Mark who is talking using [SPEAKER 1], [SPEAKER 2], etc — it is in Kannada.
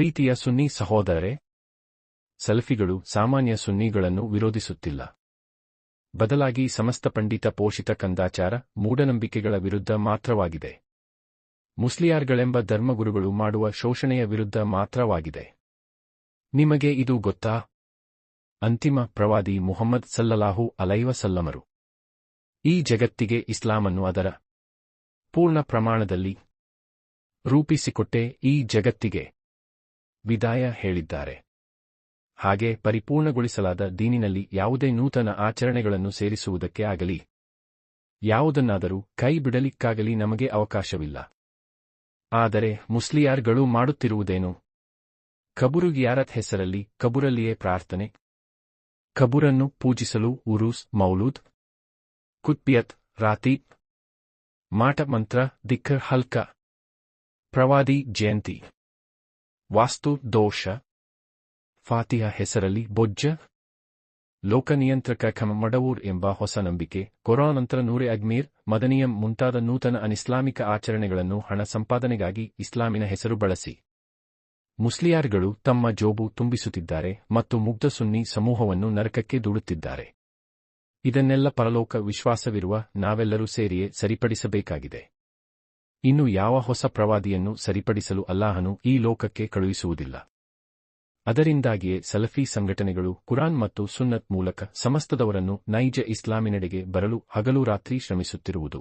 [SPEAKER 1] ಪ್ರೀತಿಯ ಸುನ್ನಿ ಸಹೋದರರೇ, ಸಲಫಿಗಳು ಸಾಮಾನ್ಯ ಸುನ್ನಿಗಳನ್ನು ವಿರೋಧಿಸುತ್ತಿಲ್ಲ. ಬದಲಾಗಿ ಸಮಸ್ತ ಪಂಡಿತ ಪೋಷಿತ ಕಂದಾಚಾರ, ಮೂಢನಂಬಿಕೆಗಳ ವಿರುದ್ಧ ಮಾತ್ರವಾಗಿದೆ. ಮುಸ್ಲಿಯಾರ್ಗಳೆಂಬ ಧರ್ಮಗುರುಗಳು ಮಾಡುವ ಶೋಷಣೆಯ ವಿರುದ್ಧ ಮಾತ್ರವಾಗಿದೆ. ನಿಮಗೆ ಇದು ಗೊತ್ತಾ? ಅಂತಿಮ ಪ್ರವಾದಿ ಮುಹಮ್ಮದ್ ಸಲ್ಲಲ್ಲಾಹು ಅಲೈಹಿ ವಸಲ್ಲಮರು ಈ ಜಗತ್ತಿಗೆ ಇಸ್ಲಾಮನ್ನು ಅದರ ಪೂರ್ಣ ಪ್ರಮಾಣದಲ್ಲಿ ರೂಪಿಸಿಕೊಟ್ಟೇ ಈ ಜಗತ್ತಿಗೆ ವಿದಾಯ ಹೇಳಿದ್ದಾರೆ. ಹಾಗೆ ಪರಿಪೂರ್ಣಗೊಳಿಸಲಾದ ದೀನಿನಲ್ಲಿ ಯಾವುದೇ ನೂತನ ಆಚರಣೆಗಳನ್ನು ಸೇರಿಸುವುದಕ್ಕೆ ಆಗಲಿ, ಯಾವುದನ್ನಾದರೂ ಕೈ ಬಿಡಲಿಕ್ಕಾಗಲಿ ನಮಗೆ ಅವಕಾಶವಿಲ್ಲ. ಆದರೆ ಮುಸ್ಲಿಯಾರ್ಗಳು ಮಾಡುತ್ತಿರುವುದೇನು? ಕಬುರು ಜಿಯಾರತ್ ಹೆಸರಲ್ಲಿ ಕಬುರಲ್ಲಿಯೇ ಪ್ರಾರ್ಥನೆ, ಕಬುರನ್ನು ಪೂಜಿಸಲು ಉರೂಸ್, ಮೌಲೂದ್, ಕುತ್ಬಿಯತ್, ರಾತೀಬ್, ಮಾಟ ಮಂತ್ರ, ದಿಕ್ರ್ ಹಲ್ಕ, ಪ್ರವಾದಿ ಜಯಂತಿ, ವಾಸ್ತು ದೋಷ, ಫಾತಿಹ ಹೆಸರಲ್ಲಿ ಬೊಜ್ಜ, ಲೋಕನಿಯಂತ್ರಕ ಖಮ ಮಡವೂರ್ ಎಂಬ ಹೊಸ ನಂಬಿಕೆ, ಕೊರಾನಂತರ ನೂರೆ ಅಜ್ಮೀರ್, ಮದನಿಯಂ ಮುಂತಾದ ನೂತನ ಅನಿಸ್ಲಾಮಿಕ ಆಚರಣೆಗಳನ್ನು ಹಣ ಸಂಪಾದನೆಗಾಗಿ ಇಸ್ಲಾಮಿನ ಹೆಸರು ಬಳಸಿ ಮುಸ್ಲಿಯಾರ್ಗಳು ತಮ್ಮ ಜೋಬು ತುಂಬಿಸುತ್ತಿದ್ದಾರೆ ಮತ್ತು ಮುಗ್ಧ ಸುನ್ನಿ ಸಮೂಹವನ್ನು ನರಕಕ್ಕೆ ದೂಡುತ್ತಿದ್ದಾರೆ. ಇದನ್ನೆಲ್ಲ ಪರಲೋಕ ವಿಶ್ವಾಸವಿರುವ ನಾವೆಲ್ಲರೂ ಸೇರಿಯೇ ಸರಿಪಡಿಸಬೇಕಾಗಿದೆ. ಇನ್ನು ಯಾವ ಹೊಸ ಪ್ರವಾದಿಯನ್ನು ಸರಿಪಡಿಸಲು ಅಲ್ಲಾಹನು ಈ ಲೋಕಕ್ಕೆ ಕಳುಹಿಸುವುದಿಲ್ಲ. ಅದರಿಂದಾಗಿಯೇ ಸಲಫಿ ಸಂಘಟನೆಗಳು ಕುರಾನ್ ಮತ್ತು ಸುನ್ನತ್ ಮೂಲಕ ಸಮಸ್ತದವರನ್ನು ನೈಜ ಇಸ್ಲಾಮಿನೆಡೆಗೆ ಬರಲು ಹಗಲು ರಾತ್ರಿ ಶ್ರಮಿಸುತ್ತಿರುವುದು.